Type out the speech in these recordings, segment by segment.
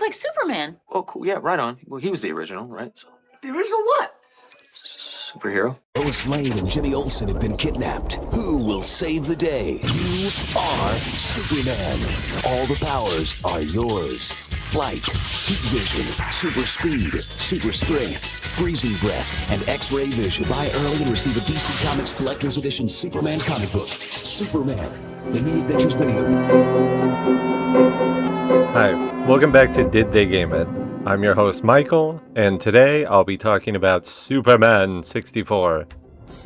like Superman. Oh, cool. Yeah, right on. Well, he was the original, right? So, The original what? superhero. Lois Lane and Jimmy Olsen have been kidnapped. Who will save the day? You are Superman. All the powers are yours. Flight, heat vision, super speed, super strength, freezing breath, and X-ray vision. Buy early and receive a DC Comics Collector's Edition Superman comic book. Superman, the new Adventures video. Hi, welcome back to Did They Game It? I'm your host Michael, and today I'll be talking about Superman 64.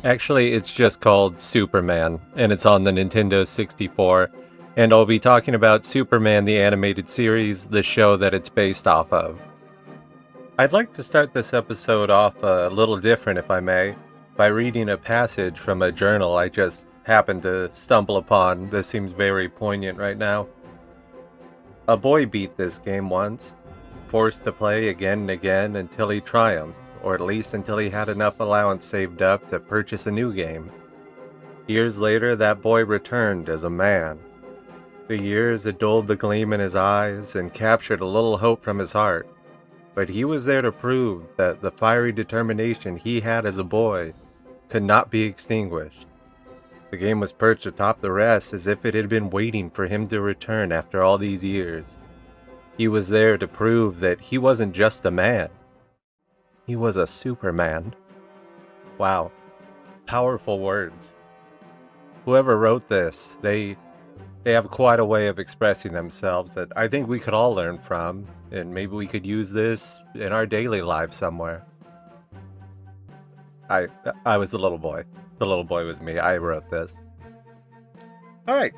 Actually, it's just called Superman, and it's on the Nintendo 64, and I'll be talking about Superman the Animated Series, the show that it's based off of. I'd like to start this episode off a little different, if I may, by reading a passage from a journal I just happened to stumble upon. This seems very poignant right now. A boy beat this game once, forced to play again and again until he triumphed, or at least until he had enough allowance saved up to purchase a new game. Years later, that boy returned as a man. The years had dulled the gleam in his eyes and captured a little hope from his heart, but he was there to prove that the fiery determination he had as a boy could not be extinguished. The game was perched atop the rest as if it had been waiting for him to return after all these years. He was there to prove that he wasn't just a man. He was a Superman. Wow. Powerful words. Whoever wrote this, they have quite a way of expressing themselves that I think we could all learn from, and maybe we could use this in our daily lives somewhere. I was the little boy. The little boy was me. I wrote this. Alright.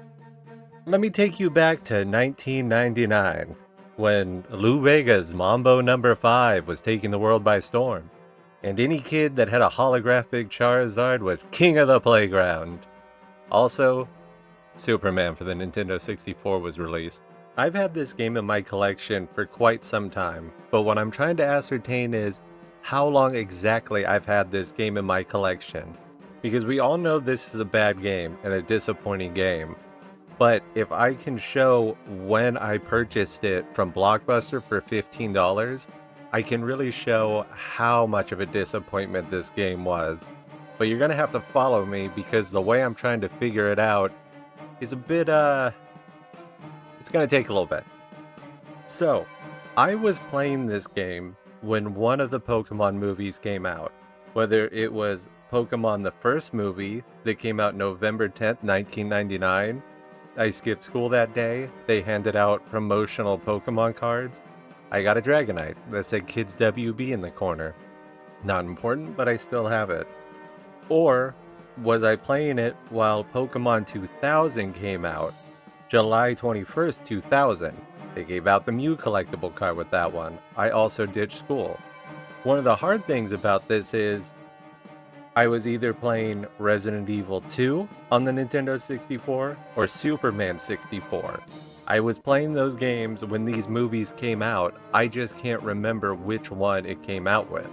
Let me take you back to 1999, when Lou Vega's Mambo No. 5 was taking the world by storm, and any kid that had a holographic Charizard was king of the playground. Also, Superman for the Nintendo 64 was released. I've had this game in my collection for quite some time, but what I'm trying to ascertain is how long exactly I've had this game in my collection. Because we all know this is a bad game and a disappointing game. But if I can show when I purchased it from Blockbuster for $15, I can really show how much of a disappointment this game was. But you're going to have to follow me because the way I'm trying to figure it out is a bit, it's going to take a little bit. So, I was playing this game when one of the Pokemon movies came out. Whether it was Pokemon the first movie that came out November 10th, 1999. I skipped school that day. They handed out promotional Pokemon cards. I got a Dragonite that said Kids WB in the corner. Not important, but I still have it. Or was I playing it while Pokemon 2000 came out? July 21st, 2000. They gave out the Mew collectible card with that one. I also ditched school. One of the hard things about this is I was either playing Resident Evil 2 on the Nintendo 64 or Superman 64. I was playing those games when these movies came out. I just can't remember which one it came out with.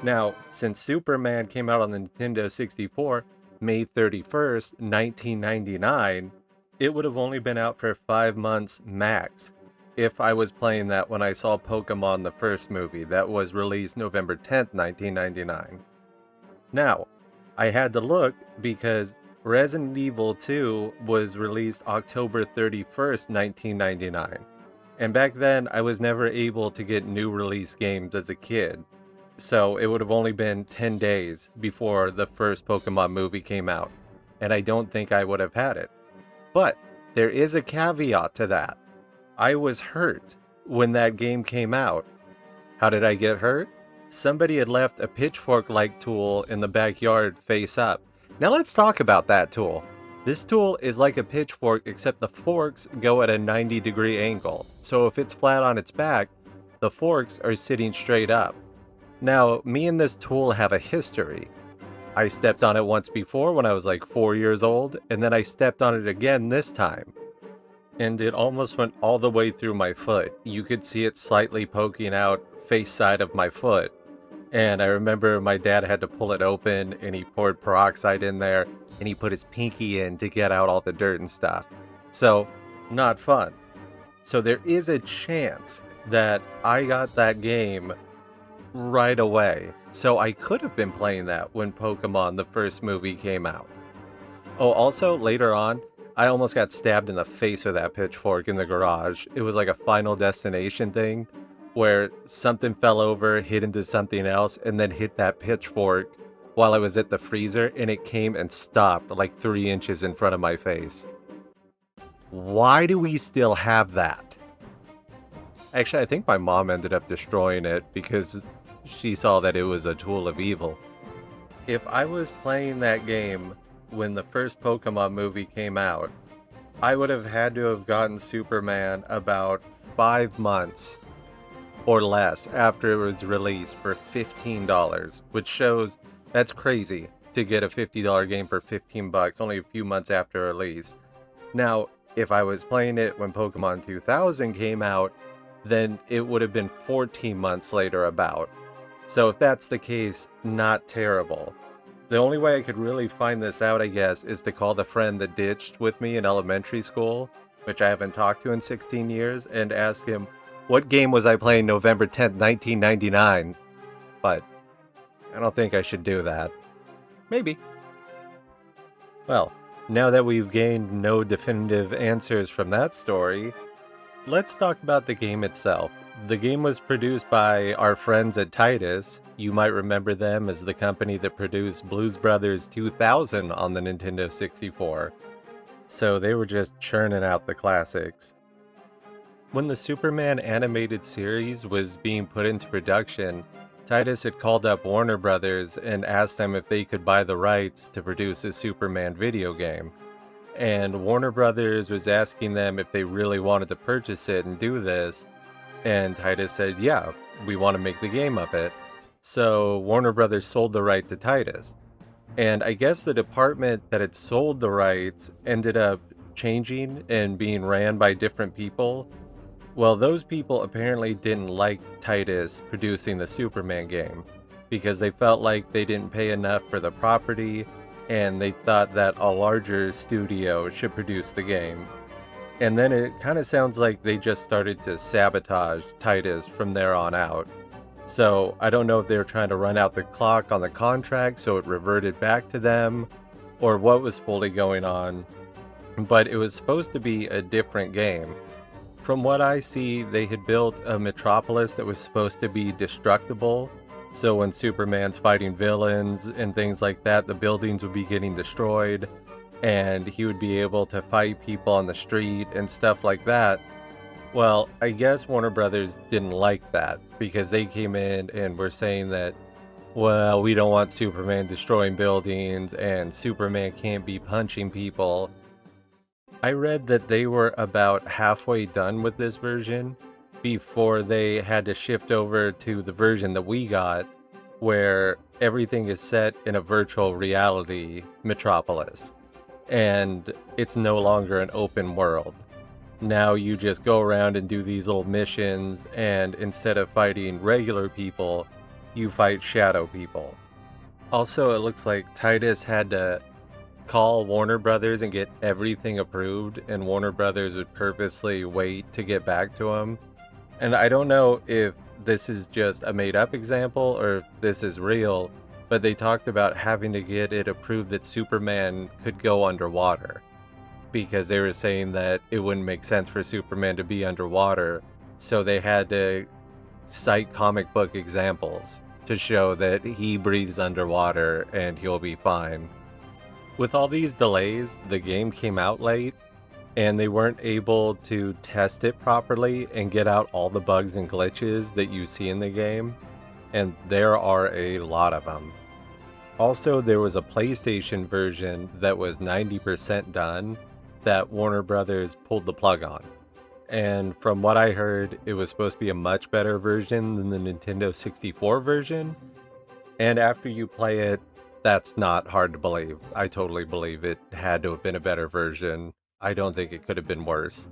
Now, since Superman came out on the Nintendo 64 May 31st, 1999, it would have only been out for 5 months max if I was playing that when I saw Pokemon the first movie that was released November 10th, 1999. Now, I had to look because Resident Evil 2 was released October 31st, 1999. And back then, I was never able to get new release games as a kid. So it would have only been 10 days before the first Pokemon movie came out. And I don't think I would have had it. But there is a caveat to that. I was hurt when that game came out. How did I get hurt? Somebody had left a pitchfork-like tool in the backyard face up. Now let's talk about that tool. This tool is like a pitchfork except the forks go at a 90-degree angle. So if it's flat on its back, the forks are sitting straight up. Now, me and this tool have a history. I stepped on it once before when I was like 4 years old, and then I stepped on it again this time. And it almost went all the way through my foot. You could see it slightly poking out face side of my foot. And I remember my dad had to pull it open and he poured peroxide in there and he put his pinky in to get out all the dirt and stuff. So, not fun. So there is a chance that I got that game right away. So I could have been playing that when Pokemon the first movie came out. Oh, also, later on, I almost got stabbed in the face with that pitchfork in the garage. It was like a Final Destination thing, where something fell over, hit into something else, and then hit that pitchfork while I was at the freezer, and it came and stopped like 3 inches in front of my face. Why do we still have that? Actually, I think my mom ended up destroying it because she saw that it was a tool of evil. If I was playing that game when the first Pokemon movie came out, I would have had to have gotten Superman about 5 months or less after it was released for $15, which shows that's crazy to get a $50 game for 15 bucks only a few months after release. Now, if I was playing it when Pokemon 2000 came out, then it would have been 14 months later about. So if that's the case, not terrible. The only way I could really find this out, I guess, is to call the friend that ditched with me in elementary school, which I haven't talked to in 16 years, and ask him, what game was I playing November 10th, 1999? But I don't think I should do that. Maybe. Well, now that we've gained no definitive answers from that story, let's talk about the game itself. The game was produced by our friends at Titus. You might remember them as the company that produced Blues Brothers 2000 on the Nintendo 64. So they were just churning out the classics. When the Superman animated series was being put into production, Titus had called up Warner Brothers and asked them if they could buy the rights to produce a Superman video game. And Warner Brothers was asking them if they really wanted to purchase it and do this. And Titus said, yeah, we want to make the game of it. So Warner Brothers sold the right to Titus. And I guess the department that had sold the rights ended up changing and being ran by different people. Well, those people apparently didn't like Titus producing the Superman game because they felt like they didn't pay enough for the property and they thought that a larger studio should produce the game. And then it kind of sounds like they just started to sabotage Titus from there on out. So I don't know if they were trying to run out the clock on the contract so it reverted back to them, or what was fully going on. But it was supposed to be a different game. From what I see, they had built a metropolis that was supposed to be destructible. So when Superman's fighting villains and things like that, the buildings would be getting destroyed. And he would be able to fight people on the street and stuff like that. Well, I guess Warner Brothers didn't like that because they came in and were saying that, well, we don't want Superman destroying buildings and Superman can't be punching people. I read that they were about halfway done with this version before they had to shift over to the version that we got, where everything is set in a virtual reality metropolis. And it's no longer an open world. Now you just go around and do these little missions, and instead of fighting regular people, you fight shadow people. Also, it looks like Titus had to call Warner Brothers and get everything approved, and Warner Brothers would purposely wait to get back to him. And I don't know if this is just a made-up example or if this is real, but they talked about having to get it approved that Superman could go underwater because they were saying that it wouldn't make sense for Superman to be underwater, so they had to cite comic book examples to show that he breathes underwater and he'll be fine. With all these delays, the game came out late, and they weren't able to test it properly and get out all the bugs and glitches that you see in the game. And there are a lot of them. Also, there was a PlayStation version that was 90% done that Warner Brothers pulled the plug on. And from what I heard, it was supposed to be a much better version than the Nintendo 64 version. And after you play it, that's not hard to believe. I totally believe it had to have been a better version. I don't think it could have been worse.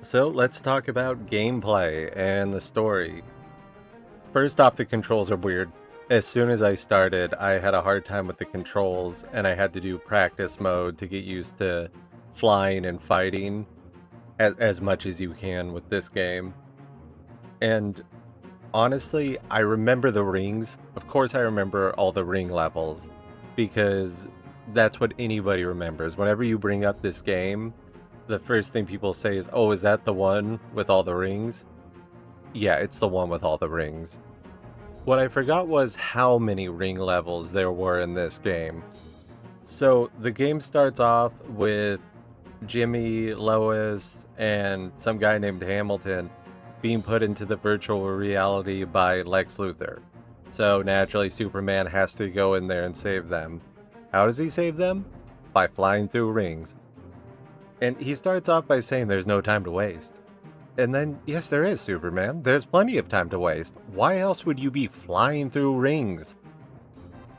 So let's talk about gameplay and the story. First off, the controls are weird. As soon as I started, I had a hard time with the controls, and I had to do practice mode to get used to flying and fighting as much as you can with this game. And honestly, I remember the rings. Of course, I remember all the ring levels because that's what anybody remembers. Whenever you bring up this game, the first thing people say is, "Oh, is that the one with all the rings?" Yeah, it's the one with all the rings. What I forgot was how many ring levels there were in this game. So the game starts off with Jimmy, Lois, and some guy named Hamilton being put into the virtual reality by Lex Luthor. So naturally, Superman has to go in there and save them. How does he save them? By flying through rings. And he starts off by saying there's no time to waste. And then, yes, there is, Superman. There's plenty of time to waste. Why else would you be flying through rings?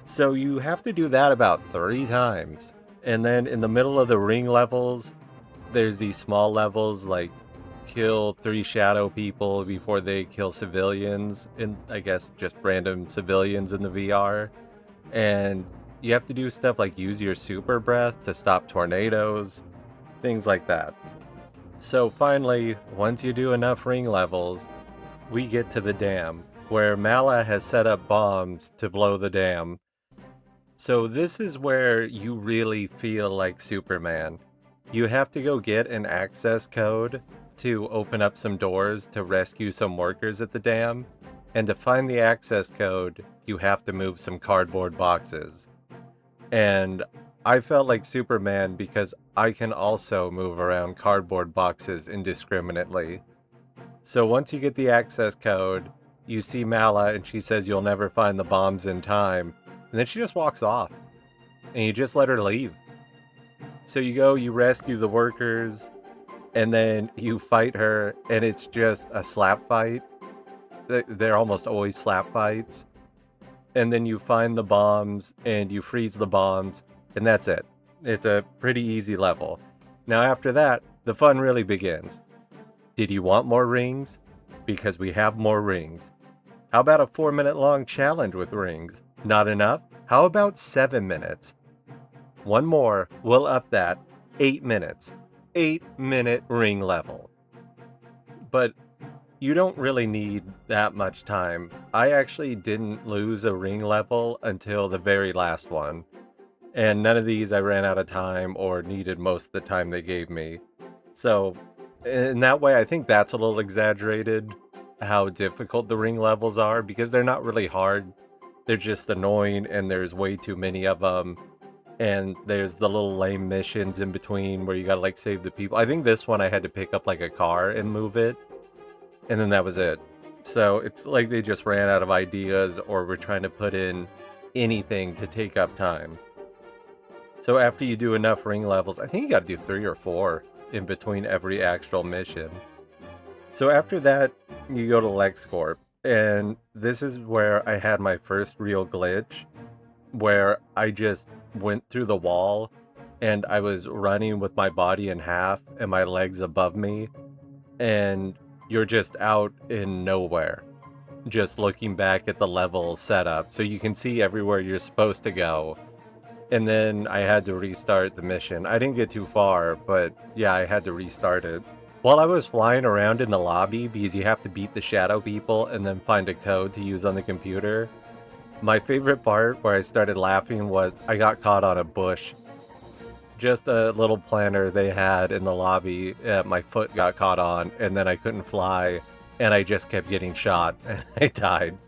So you have to do that about 3 times. And then in the middle of the ring levels, there's these small levels like kill 3 shadow people before they kill civilians, and I guess just random civilians in the VR. And you have to do stuff like use your super breath to stop tornadoes, things like that. So finally, once you do enough ring levels, we get to the dam, where Mala has set up bombs to blow the dam. So this is where you really feel like Superman. You have to go get an access code to open up some doors to rescue some workers at the dam. And to find the access code, you have to move some cardboard boxes. And I felt like Superman because I can also move around cardboard boxes indiscriminately. So once you get the access code, you see Mala and she says you'll never find the bombs in time. And then she just walks off. And you just let her leave. So you go, you rescue the workers, and then you fight her, and it's just a slap fight. They're almost always slap fights. And then you find the bombs, and you freeze the bombs, and that's it. It's a pretty easy level. Now after that, the fun really begins. Did you want more rings? Because we have more rings. How about a 4-minute long challenge with rings? Not enough? How about 7 minutes? One more, we'll up that. 8 minutes. 8-minute ring level. But you don't really need that much time. I actually didn't lose a ring level until the very last one. And none of these I ran out of time or needed most of the time they gave me. So, in that way, I think that's a little exaggerated, how difficult the ring levels are, because they're not really hard. They're just annoying, and there's way too many of them. And there's the little lame missions in between where you gotta like save the people. I think this one I had to pick up like a car and move it. And then that was it. So it's like they just ran out of ideas or were trying to put in anything to take up time. So after you do enough ring levels, I think you gotta do 3 or 4 in between every actual mission. So after that, you go to LexCorp. And this is where I had my first real glitch, where I just went through the wall and I was running with my body in half and my legs above me, and you're just out in nowhere, just looking back at the level setup so you can see everywhere you're supposed to go. And then I had to restart the mission. I didn't get too far, but yeah, I had to restart it. While I was flying around in the lobby, because you have to beat the shadow people and then find a code to use on the computer, my favorite part where I started laughing was I got caught on a bush. Just a little planter they had in the lobby, my foot got caught on, and then I couldn't fly, and I just kept getting shot, and I died.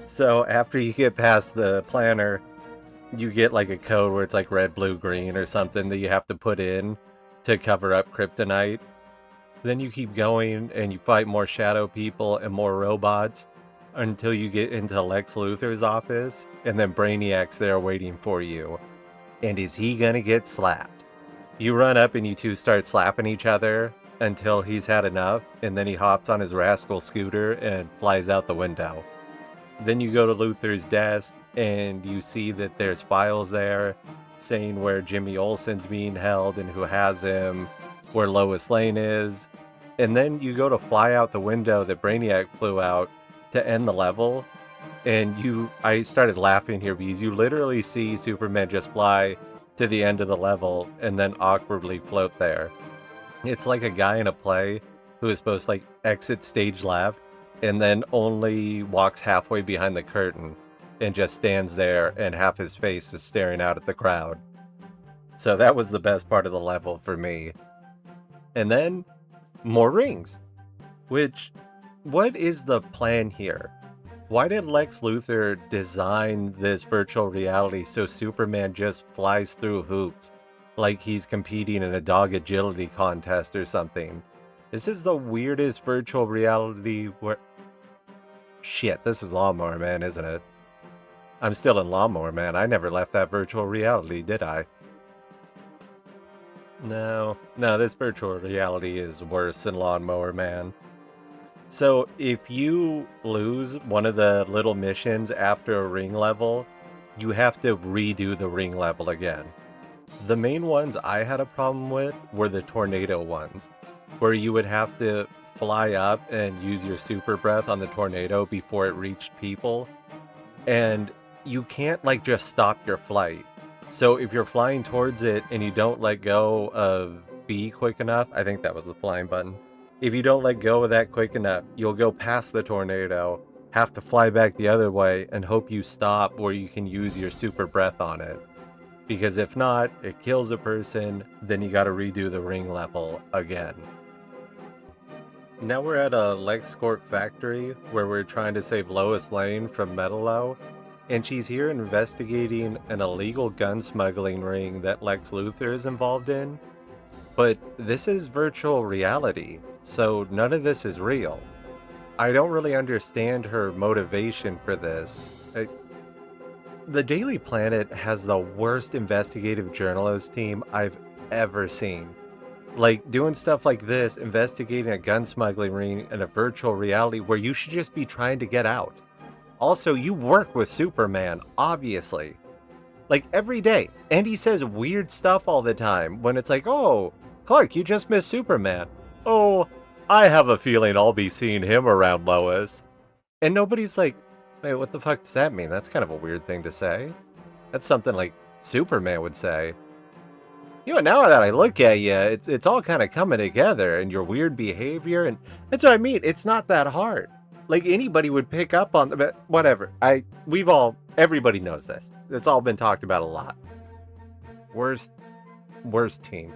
So after you get past the planter, you get like a code where it's like red, blue, green or something that you have to put in to cover up kryptonite. Then you keep going and you fight more shadow people and more robots until you get into Lex Luthor's office, and then Brainiac's there waiting for you. And is he gonna get slapped? You run up and you two start slapping each other until he's had enough, and then he hops on his rascal scooter and flies out the window. Then you go to Luthor's desk and you see that there's files there saying where Jimmy Olsen's being held and who has him, where Lois Lane is. And then you go to fly out the window that Brainiac flew out to end the level. And I started laughing here because you literally see Superman just fly to the end of the level and then awkwardly float there. It's like a guy in a play who is supposed to like exit stage left and then only walks halfway behind the curtain and just stands there and half his face is staring out at the crowd. So that was the best part of the level for me. And then more rings, which, what is the plan here? Why did Lex Luthor design this virtual reality so Superman just flies through hoops like he's competing in a dog agility contest or something? This is the weirdest virtual reality where... Shit, this is Lawnmower Man, isn't it? I'm still in Lawnmower Man. I never left that virtual reality, did I? No, this virtual reality is worse than Lawnmower Man. So if you lose one of the little missions after a ring level, you have to redo the ring level again. The main ones I had a problem with were the tornado ones, where you would have to fly up and use your super breath on the tornado before it reached people. And you can't like just stop your flight. So if you're flying towards it and you don't let go of B quick enough, I think that was the flying button. If you don't let go of that quick enough, you'll go past the tornado, have to fly back the other way, and hope you stop where you can use your super breath on it. Because if not, it kills a person, then you gotta redo the ring level again. Now we're at a LexCorp factory where we're trying to save Lois Lane from Metallo, and she's here investigating an illegal gun smuggling ring that Lex Luthor is involved in. But this is virtual reality, so none of this is real. I don't really understand her motivation for this. The Daily Planet has the worst investigative journalist team I've ever seen. Like, doing stuff like this, investigating a gun smuggling ring in a virtual reality where you should just be trying to get out. Also, you work with Superman, obviously. Like, every day. And he says weird stuff all the time when it's like, oh, Clark, you just missed Superman. Oh, I have a feeling I'll be seeing him around, Lois. And nobody's like, wait, what the fuck does that mean? That's kind of a weird thing to say. That's something like Superman would say. You know, now that I look at you, it's all kind of coming together, and your weird behavior, and that's what I mean. It's not that hard. Like, anybody would pick up on the, whatever. Everybody knows this. It's all been talked about a lot. Worst team.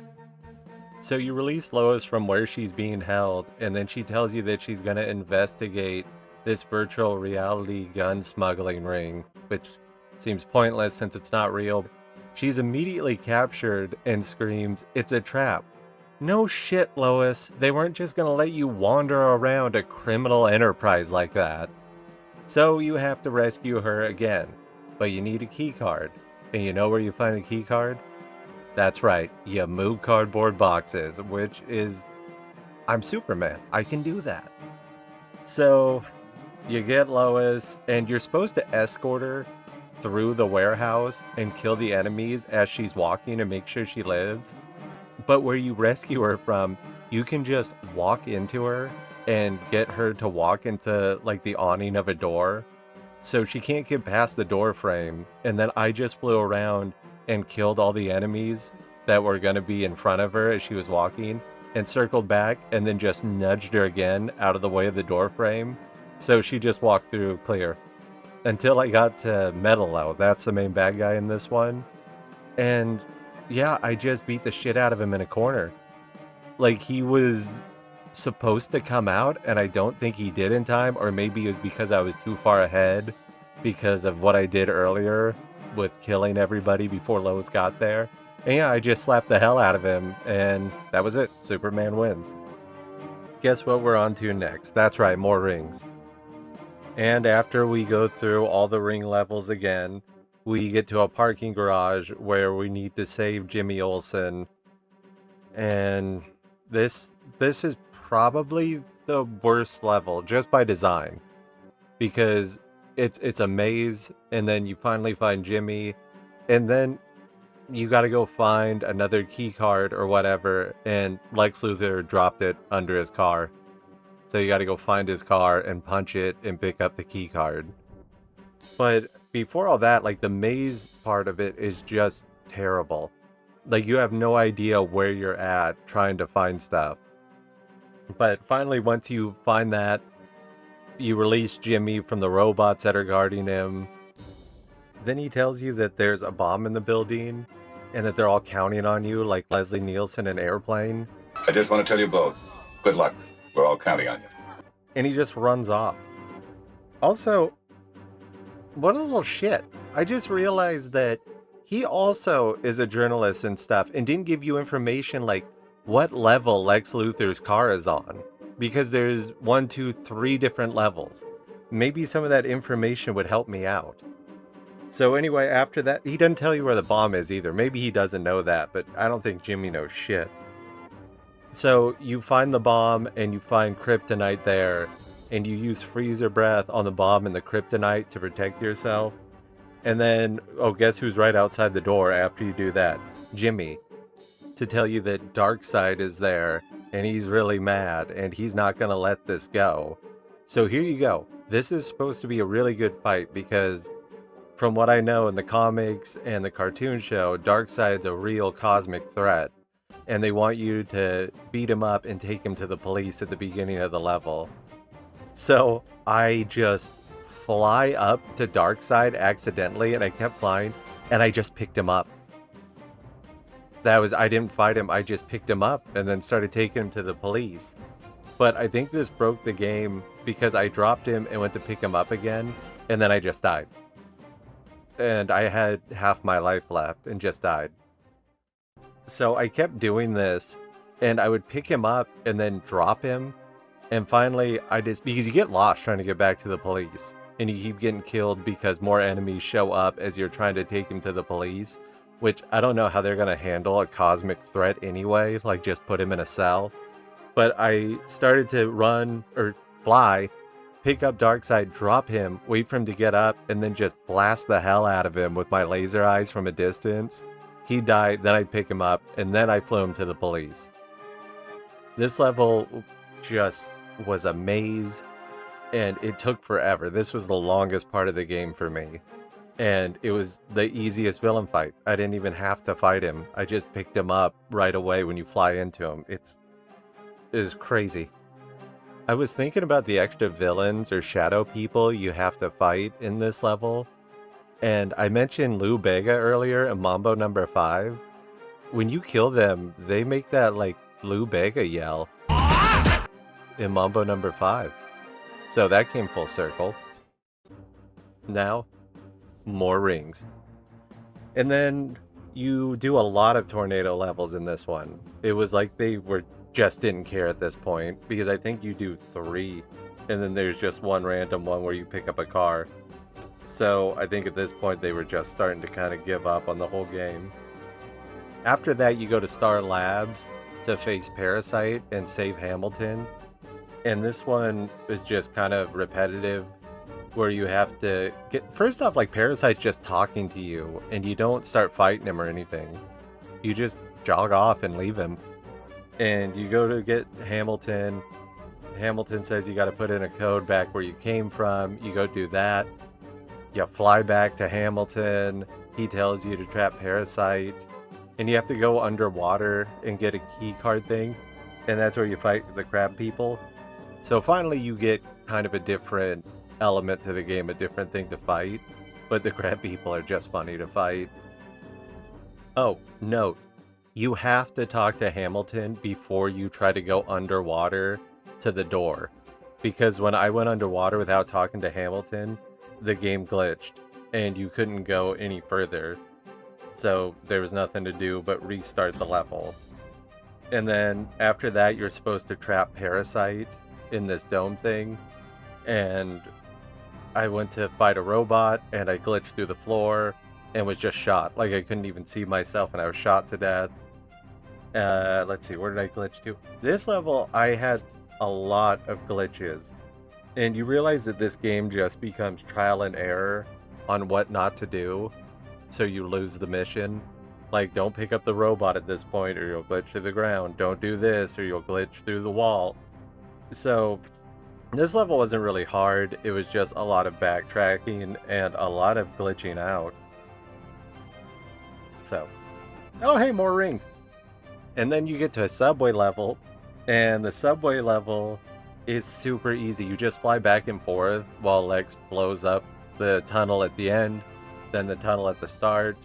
So you release Lois from where she's being held, and then she tells you that she's going to investigate this virtual reality gun smuggling ring, which seems pointless since it's not real. She's immediately captured and screams, "It's a trap." No shit, Lois. They weren't just going to let you wander around a criminal enterprise like that. So you have to rescue her again, but you need a key card. And you know where you find a key card? That's right, you move cardboard boxes, which is... I'm Superman. I can do that. So you get Lois, and you're supposed to escort her through the warehouse and kill the enemies as she's walking and make sure she lives. But where you rescue her from, you can just walk into her and get her to walk into like the awning of a door. So she can't get past the door frame. And then I just flew around and killed all the enemies that were going to be in front of her as she was walking, and circled back and then just nudged her again out of the way of the door frame. So she just walked through clear. Until I got to Metallo. That's the main bad guy in this one. And yeah, I just beat the shit out of him in a corner. Like, he was supposed to come out, and I don't think he did in time, or maybe it was because I was too far ahead because of what I did earlier with killing everybody before Lois got there. And yeah, I just slapped the hell out of him, and that was it. Superman wins. Guess what we're on to next? That's right, more rings. And after we go through all the ring levels again, we get to a parking garage where we need to save Jimmy Olsen. And this is probably the worst level just by design, because it's a maze, and then you finally find Jimmy, and then you got to go find another key card or whatever, and Lex Luthor dropped it under his car. So you got to go find his car and punch it and pick up the key card. But before all that, like, the maze part of it is just terrible. Like, you have no idea where you're at trying to find stuff. But finally, once you find that, you release Jimmy from the robots that are guarding him. Then he tells you that there's a bomb in the building and that they're all counting on you like Leslie Nielsen in Airplane. I just want to tell you both, good luck. We're all counting on you. And he just runs off. Also, what a little shit. I just realized that he also is a journalist and stuff and didn't give you information like what level Lex Luthor's car is on. Because there's 1, 2, 3 different levels. Maybe some of that information would help me out. So anyway, after that, he doesn't tell you where the bomb is either. Maybe he doesn't know that, but I don't think Jimmy knows shit. So you find the bomb and you find kryptonite there, and you use freezer breath on the bomb and the kryptonite to protect yourself. And then, oh, guess who's right outside the door after you do that? Jimmy. To tell you that Darkseid is there, and he's really mad, and he's not going to let this go. So here you go. This is supposed to be a really good fight, because from what I know in the comics and the cartoon show, Darkseid's a real cosmic threat. And they want you to beat him up and take him to the police at the beginning of the level. So I just fly up to Darkseid accidentally, and I kept flying, and I just picked him up. I didn't fight him, I just picked him up and then started taking him to the police. But I think this broke the game because I dropped him and went to pick him up again, and then I just died. And I had half my life left and just died. So I kept doing this, and I would pick him up and then drop him. And finally, because you get lost trying to get back to the police, and you keep getting killed because more enemies show up as you're trying to take him to the police, which I don't know how they're going to handle a cosmic threat anyway, like just put him in a cell. But I started to run, or fly, pick up Darkseid, drop him, wait for him to get up, and then just blast the hell out of him with my laser eyes from a distance. He died, then I pick him up, and then I flew him to the police. This level just was a maze, and it took forever. This was the longest part of the game for me. And it was the easiest villain fight. I didn't even have to fight him. I just picked him up right away when you fly into him. It is crazy. I was thinking about the extra villains or shadow people you have to fight in this level. And I mentioned Lou Bega earlier in Mambo number 5. When you kill them, they make that like Lou Bega yell in Mambo number 5. So that came full circle. Now, more rings. And then you do a lot of tornado levels in this one. It was like they just didn't care at this point, because I think you do 3, and then there's just one random one where you pick up a car. So I think at this point they were just starting to kind of give up on the whole game. After that, you go to Star Labs to face Parasite and save Hamilton. And this one is just kind of repetitive, where you have to get... First off, like, Parasite's just talking to you, and you don't start fighting him or anything. You just jog off and leave him. And you go to get Hamilton. Hamilton says you got to put in a code back where you came from. You go do that. You fly back to Hamilton. He tells you to trap Parasite. And you have to go underwater and get a key card thing. And that's where you fight the crab people. So finally you get kind of a different element to the game, a different thing to fight. But the crab people are just funny to fight. Oh, note. You have to talk to Hamilton before you try to go underwater to the door. Because when I went underwater without talking to Hamilton, the game glitched and you couldn't go any further. So there was nothing to do but restart the level. And then after that, you're supposed to trap Parasite in this dome thing. And I went to fight a robot and I glitched through the floor and was just shot. Like, I couldn't even see myself and I was shot to death. Let's see, where did I glitch to? This level, I had a lot of glitches. And you realize that this game just becomes trial and error on what not to do. So you lose the mission. Like, don't pick up the robot at this point or you'll glitch to the ground. Don't do this or you'll glitch through the wall. So this level wasn't really hard. It was just a lot of backtracking and a lot of glitching out. So, oh hey, more rings. And then you get to a subway level, and the subway level is super easy. You just fly back and forth while Lex blows up the tunnel at the end, then the tunnel at the start.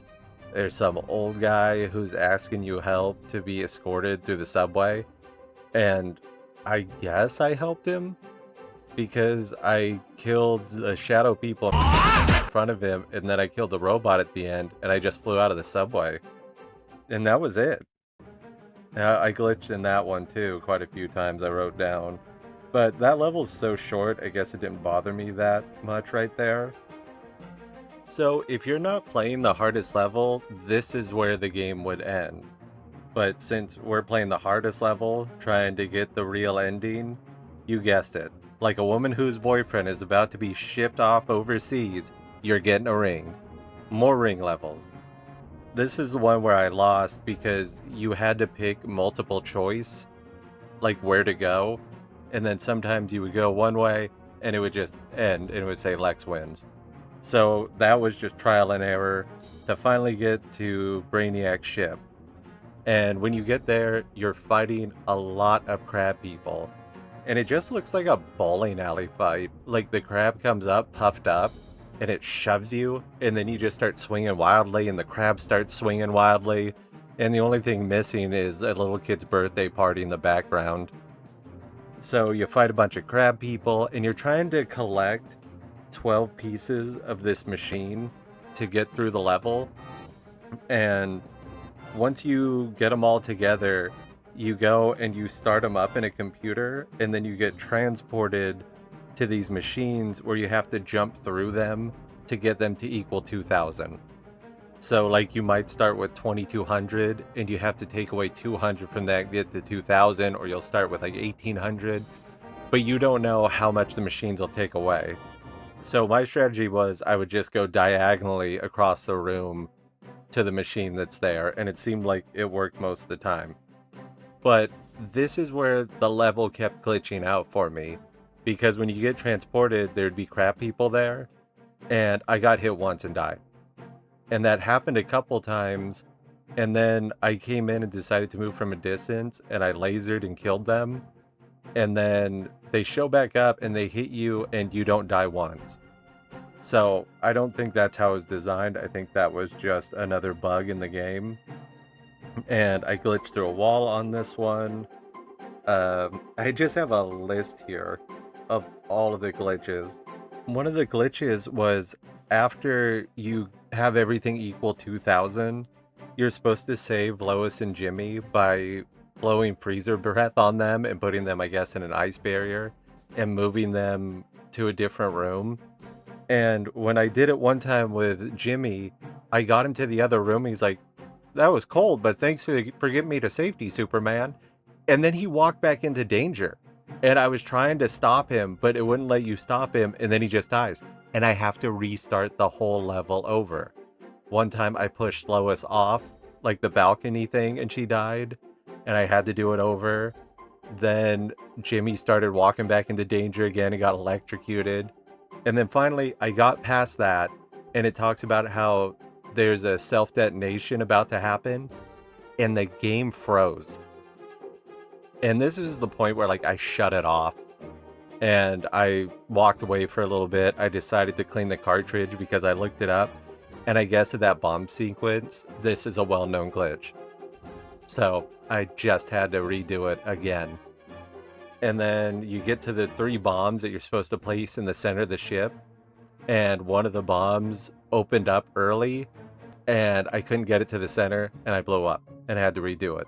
There's some old guy who's asking you help to be escorted through the subway, and I guess I helped him because I killed the shadow people in front of him, and then I killed the robot at the end, and I just flew out of the subway. And that was it. I glitched in that one too quite a few times, I wrote down. But that level's so short, I guess it didn't bother me that much right there. So if you're not playing the hardest level, this is where the game would end. But since we're playing the hardest level, trying to get the real ending, you guessed it. Like a woman whose boyfriend is about to be shipped off overseas, you're getting a ring. More ring levels. This is the one where I lost because you had to pick multiple choice, like where to go, and then sometimes you would go one way and it would just end and it would say Lex wins. So that was just trial and error to finally get to Brainiac's ship. And when you get there, you're fighting a lot of crab people. And it just looks like a bowling alley fight. Like the crab comes up, puffed up, and it shoves you, and then you just start swinging wildly, and the crab starts swinging wildly. And the only thing missing is a little kid's birthday party in the background. So you fight a bunch of crab people, and you're trying to collect 12 pieces of this machine to get through the level. And once you get them all together, you go and you start them up in a computer, and then you get transported to these machines where you have to jump through them to get them to equal 2000. So like you might start with 2200 and you have to take away 200 from that to get to 2000, or you'll start with like 1800, but you don't know how much the machines will take away. So my strategy was I would just go diagonally across the room to the machine that's there, and it seemed like it worked most of the time. But this is where the level kept glitching out for me, because when you get transported, there'd be crap people there, and I got hit once and died. And that happened a couple times, and then I came in and decided to move from a distance, and I lasered and killed them, and then they show back up and they hit you and you don't die once. So I don't think that's how it was designed. I think that was just another bug in the game. And I glitched through a wall on this one. I just have a list here of all of the glitches. One of the glitches was after you have everything equal 2000, you're supposed to save Lois and Jimmy by blowing freezer breath on them and putting them, I guess, in an ice barrier and moving them to a different room. And when I did it one time with Jimmy, I got him to the other room. He's like, "That was cold, but thanks for getting me to safety, Superman." And then he walked back into danger. And I was trying to stop him, but it wouldn't let you stop him, and then he just dies. And I have to restart the whole level over. One time I pushed Lois off, like the balcony thing, and she died. And I had to do it over. Then Jimmy started walking back into danger again and got electrocuted. And then finally, I got past that, and it talks about how there's a self-detonation about to happen, and the game froze. And this is the point where, like, I shut it off, and I walked away for a little bit. I decided to clean the cartridge because I looked it up, and I guess in that bomb sequence, this is a well-known glitch. So I just had to redo it again. And then you get to the 3 bombs that you're supposed to place in the center of the ship, and one of the bombs opened up early, and I couldn't get it to the center, and I blew up, and I had to redo it.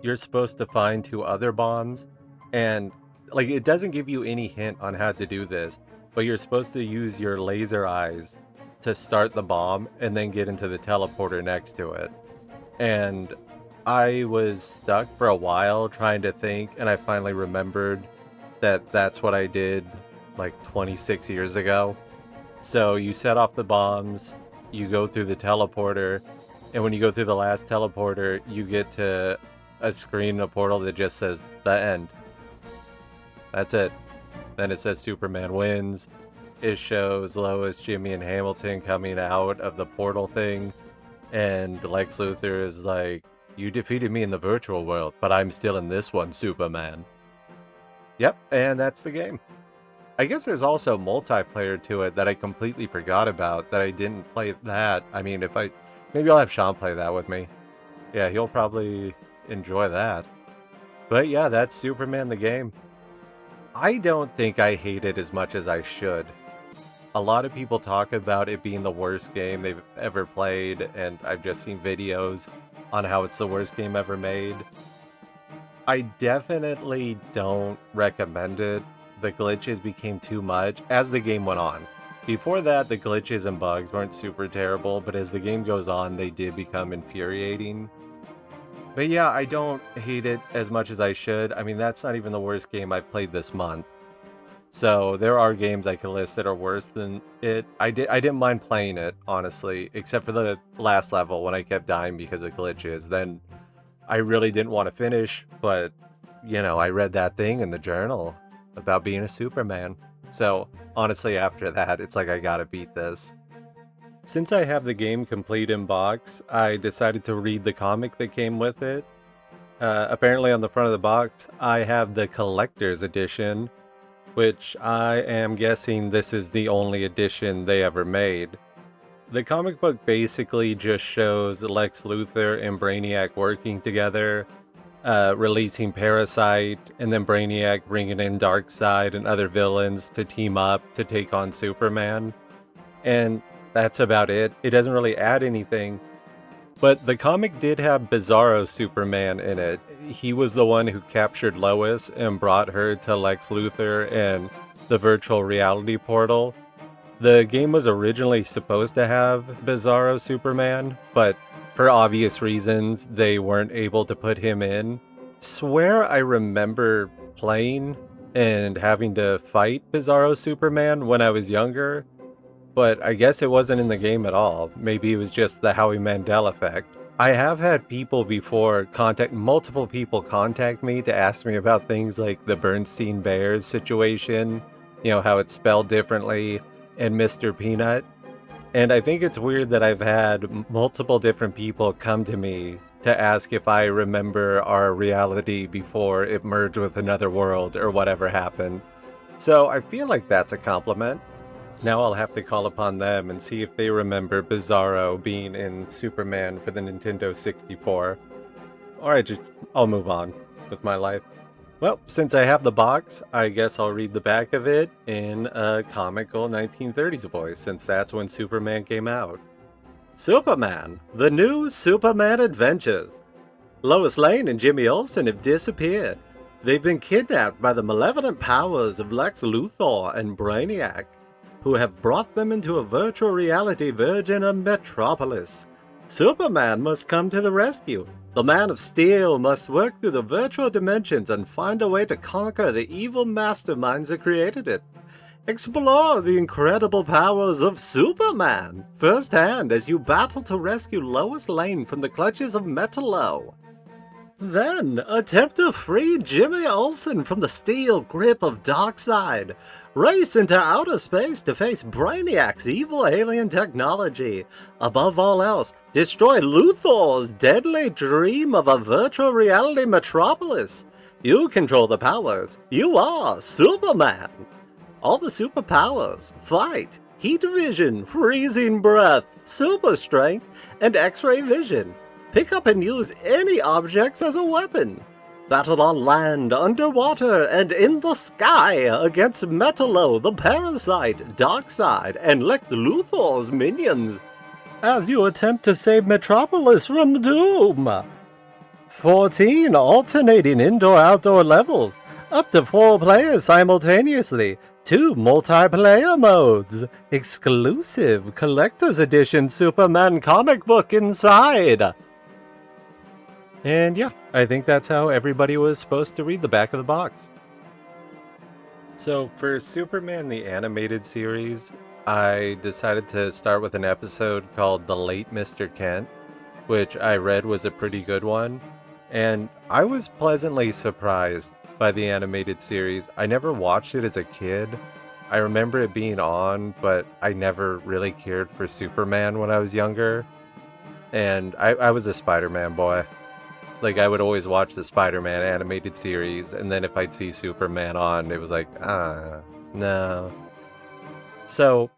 You're supposed to find 2 other bombs, and like it doesn't give you any hint on how to do this, but you're supposed to use your laser eyes to start the bomb and then get into the teleporter next to it. And I was stuck for a while trying to think, and I finally remembered that that's what I did like 26 years ago. So you set off the bombs, you go through the teleporter, and when you go through the last teleporter, you get to a screen, a portal that just says the end. That's it. Then it says Superman wins. It shows Lois, Jimmy, and Hamilton coming out of the portal thing. And Lex Luthor is like, "You defeated me in the virtual world, but I'm still in this one, Superman." Yep, and that's the game. I guess there's also multiplayer to it that I completely forgot about, that I didn't play that. I mean, maybe I'll have Sean play that with me. Yeah, he'll probably enjoy that. But yeah, that's Superman the game. I don't think I hate it as much as I should. A lot of people talk about it being the worst game they've ever played, and I've just seen videos on how it's the worst game ever made. I definitely don't recommend it. The glitches became too much as the game went on. Before that, the glitches and bugs weren't super terrible, but as the game goes on, they did become infuriating. But yeah, I don't hate it as much as I should. I mean, that's not even the worst game I've played this month. So there are games I could list that are worse than it. I didn't mind playing it, honestly, except for the last level when I kept dying because of glitches. Then I really didn't want to finish, but, you know, I read that thing in the journal about being a Superman. So, honestly, after that, it's like I gotta beat this. Since I have the game complete in box, I decided to read the comic that came with it. Apparently on the front of the box, I have the collector's edition, which I am guessing this is the only edition they ever made. The comic book basically just shows Lex Luthor and Brainiac working together, releasing Parasite, and then Brainiac bringing in Darkseid and other villains to team up to take on Superman. And that's about it. It doesn't really add anything. But the comic did have Bizarro Superman in it. He was the one who captured Lois and brought her to Lex Luthor and the virtual reality portal. The game was originally supposed to have Bizarro Superman, but for obvious reasons, they weren't able to put him in. Swear I remember playing and having to fight Bizarro Superman when I was younger, but I guess it wasn't in the game at all. Maybe it was just the Howie Mandel effect. I have had multiple people contact me to ask me about things like the Bernstein Bears situation, you know, how it's spelled differently, and Mr. Peanut. And I think it's weird that I've had multiple different people come to me to ask if I remember our reality before it merged with another world or whatever happened. So I feel like that's a compliment. Now I'll have to call upon them and see if they remember Bizarro being in Superman for the Nintendo 64. Alright, I'll move on with my life. Well, since I have the box, I guess I'll read the back of it in a comical 1930s voice, since that's when Superman came out. Superman, the new Superman Adventures. Lois Lane and Jimmy Olsen have disappeared. They've been kidnapped by the malevolent powers of Lex Luthor and Brainiac, who have brought them into a virtual reality version of Metropolis. Superman must come to the rescue. The Man of Steel must work through the virtual dimensions and find a way to conquer the evil masterminds that created it. Explore the incredible powers of Superman firsthand as you battle to rescue Lois Lane from the clutches of Metalo. Then, attempt to free Jimmy Olsen from the steel grip of Darkseid. Race into outer space to face Brainiac's evil alien technology. Above all else, destroy Luthor's deadly dream of a virtual reality metropolis. You control the powers. You are Superman. All the superpowers: fight, heat vision, freezing breath, super strength, and X-ray vision. Pick up and use any objects as a weapon. Battle on land, underwater, and in the sky against Metalo, the Parasite, Darkseid, and Lex Luthor's minions, as you attempt to save Metropolis from doom. 14 alternating indoor-outdoor levels, up to 4 players simultaneously, 2 multiplayer modes, exclusive Collector's Edition Superman comic book inside. And yeah, I think that's how everybody was supposed to read the back of the box. So for Superman the Animated Series, I decided to start with an episode called The Late Mr. Kent, which I read was a pretty good one. And I was pleasantly surprised by the animated series. I never watched it as a kid. I remember it being on, but I never really cared for Superman when I was younger. And I was a Spider-Man boy. Like, I would always watch the Spider-Man animated series, and then if I'd see Superman on, it was like, no. So,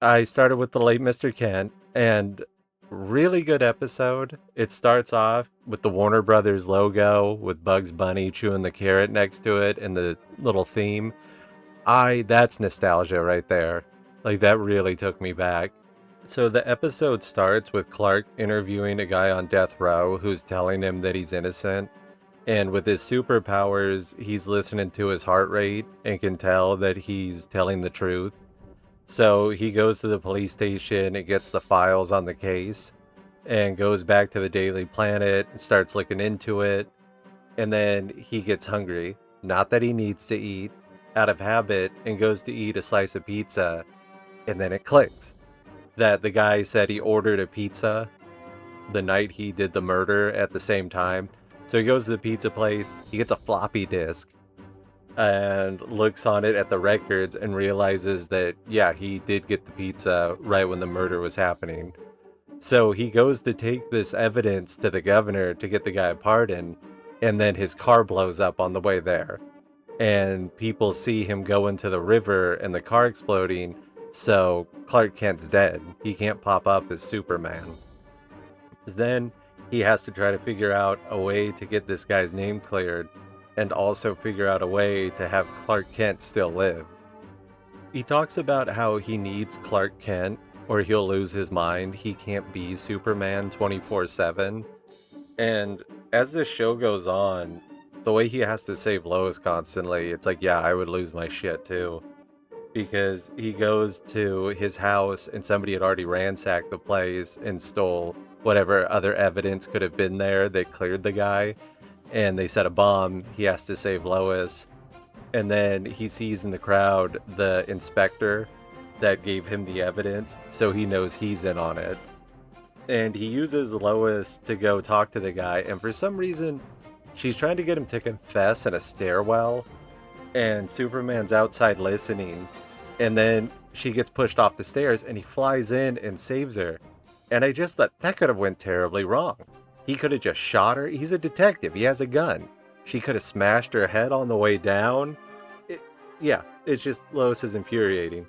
I started with the late Mr. Kent, and really good episode. It starts off with the Warner Brothers logo, with Bugs Bunny chewing the carrot next to it, and the little theme. That's nostalgia right there. Like, that really took me back. So the episode starts with Clark interviewing a guy on death row who's telling him that he's innocent. And with his superpowers, he's listening to his heart rate and can tell that he's telling the truth. So he goes to the police station and gets the files on the case and goes back to the Daily Planet and starts looking into it. And then he gets hungry. Not that he needs to eat, out of habit, and goes to eat a slice of pizza. And then it clicks that the guy said he ordered a pizza the night he did the murder at the same time. So he goes to the pizza place, he gets a floppy disk, and looks on it at the records and realizes that, yeah, he did get the pizza right when the murder was happening. So he goes to take this evidence to the governor to get the guy a pardon, and then his car blows up on the way there. And people see him go into the river and the car exploding, so Clark Kent's dead. He can't pop up as Superman. Then he has to try to figure out a way to get this guy's name cleared, and also figure out a way to have Clark Kent still live. He talks about how he needs Clark Kent or he'll lose his mind. He can't be Superman 24/7. And as this show goes on, the way he has to save Lois constantly, it's like, yeah, I would lose my shit too. Because he goes to his house and somebody had already ransacked the place and stole whatever other evidence could have been there that cleared the guy. And they set a bomb. He has to save Lois. And then he sees in the crowd the inspector that gave him the evidence, so he knows he's in on it. And he uses Lois to go talk to the guy, and for some reason, she's trying to get him to confess in a stairwell, and Superman's outside listening, and then she gets pushed off the stairs, and he flies in and saves her. And I just thought that could have went terribly wrong. He could have just shot her. He's a detective. He has a gun. She could have smashed her head on the way down. It's just, Lois is infuriating.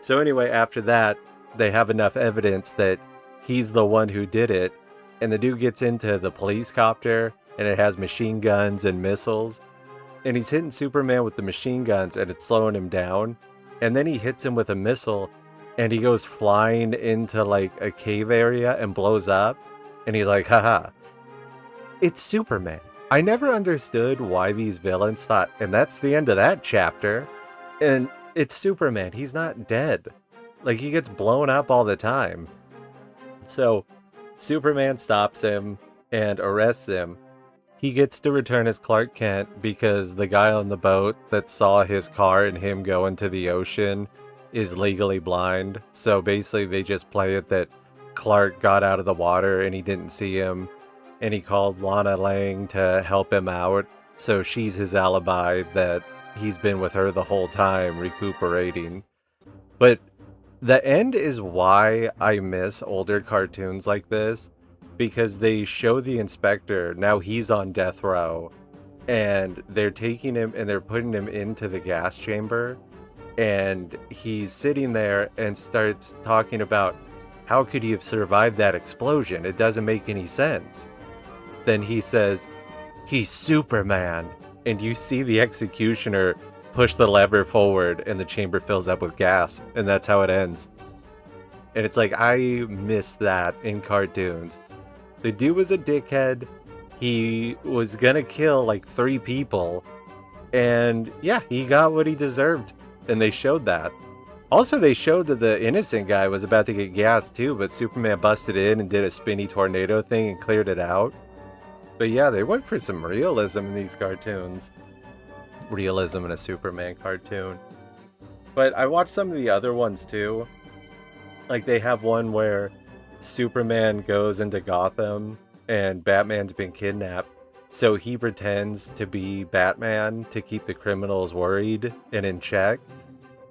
So anyway, after that, they have enough evidence that he's the one who did it, and the dude gets into the police copter, and it has machine guns and missiles, and he's hitting Superman with the machine guns, and it's slowing him down, and then he hits him with a missile, and he goes flying into like a cave area and blows up, and he's like, haha. It's Superman. I never understood why these villains thought, and that's the end of that chapter, and it's Superman. He's not dead. Like, he gets blown up all the time. So, Superman stops him and arrests him. He gets to return as Clark Kent because the guy on the boat that saw his car and him go into the ocean is legally blind. So basically they just play it that Clark got out of the water and he didn't see him. And he called Lana Lang to help him out. So she's his alibi that he's been with her the whole time, recuperating. But the end is why I miss older cartoons like this, because they show the inspector, now he's on death row, and they're taking him and they're putting him into the gas chamber, and he's sitting there and starts talking about how could he have survived that explosion? It doesn't make any sense. Then he says, he's Superman. And you see the executioner push the lever forward and the chamber fills up with gas. And that's how it ends. And it's like, I miss that in cartoons. The dude was a dickhead. He was gonna kill like 3 people. And yeah, he got what he deserved. And they showed that. Also, they showed that the innocent guy was about to get gassed too, but Superman busted in and did a spinny tornado thing and cleared it out. But yeah, they went for some realism in these cartoons. Realism in a Superman cartoon. But I watched some of the other ones too. Like, they have one where Superman goes into Gotham and Batman's been kidnapped. So he pretends to be Batman to keep the criminals worried and in check.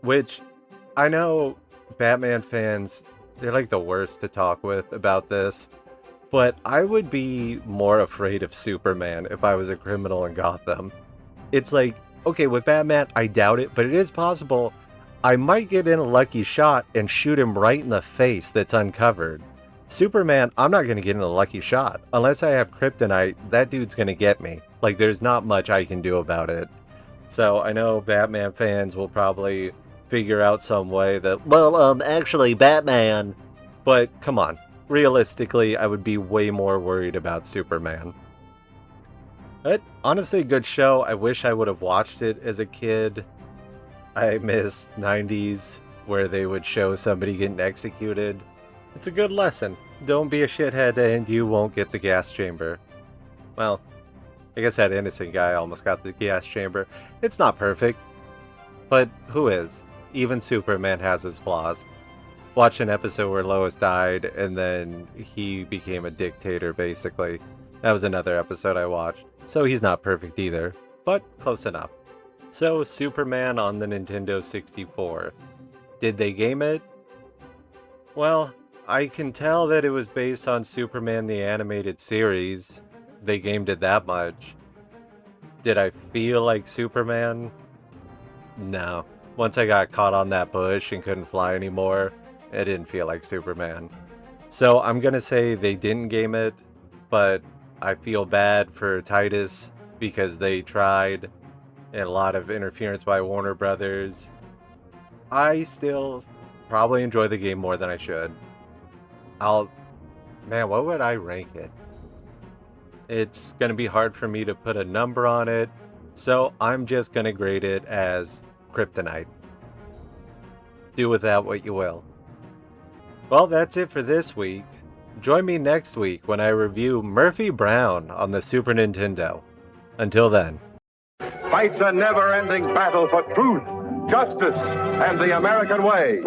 Which, I know Batman fans, they're like the worst to talk with about this. But I would be more afraid of Superman if I was a criminal in Gotham. It's like, okay, with Batman, I doubt it, but it is possible I might get in a lucky shot and shoot him right in the face that's uncovered. Superman, I'm not going to get in a lucky shot. Unless I have kryptonite, that dude's going to get me. Like, there's not much I can do about it. So I know Batman fans will probably figure out some way that, well, actually, Batman. But come on. Realistically, I would be way more worried about Superman. But honestly, good show. I wish I would have watched it as a kid. I miss 90s where they would show somebody getting executed. It's a good lesson. Don't be a shithead and you won't get the gas chamber. Well, I guess that innocent guy almost got the gas chamber. It's not perfect. But who is? Even Superman has his flaws. Watch an episode where Lois died and then he became a dictator, basically. That was another episode I watched. So he's not perfect either, but close enough. So Superman on the Nintendo 64. Did they game it? Well, I can tell that it was based on Superman the Animated Series. They gamed it that much. Did I feel like Superman? No. Once I got caught on that bush and couldn't fly anymore, it didn't feel like Superman. So I'm gonna say they didn't game it, but I feel bad for Titus because they tried, and a lot of interference by Warner Brothers. I still probably enjoy the game more than I should. Man, what would I rank it? It's gonna be hard for me to put a number on it, so I'm just gonna grade it as Kryptonite. Do with that what you will. Well, that's it for this week. Join me next week when I review Murphy Brown on the Super Nintendo. Until then. Fights a never-ending battle for truth, justice, and the American way.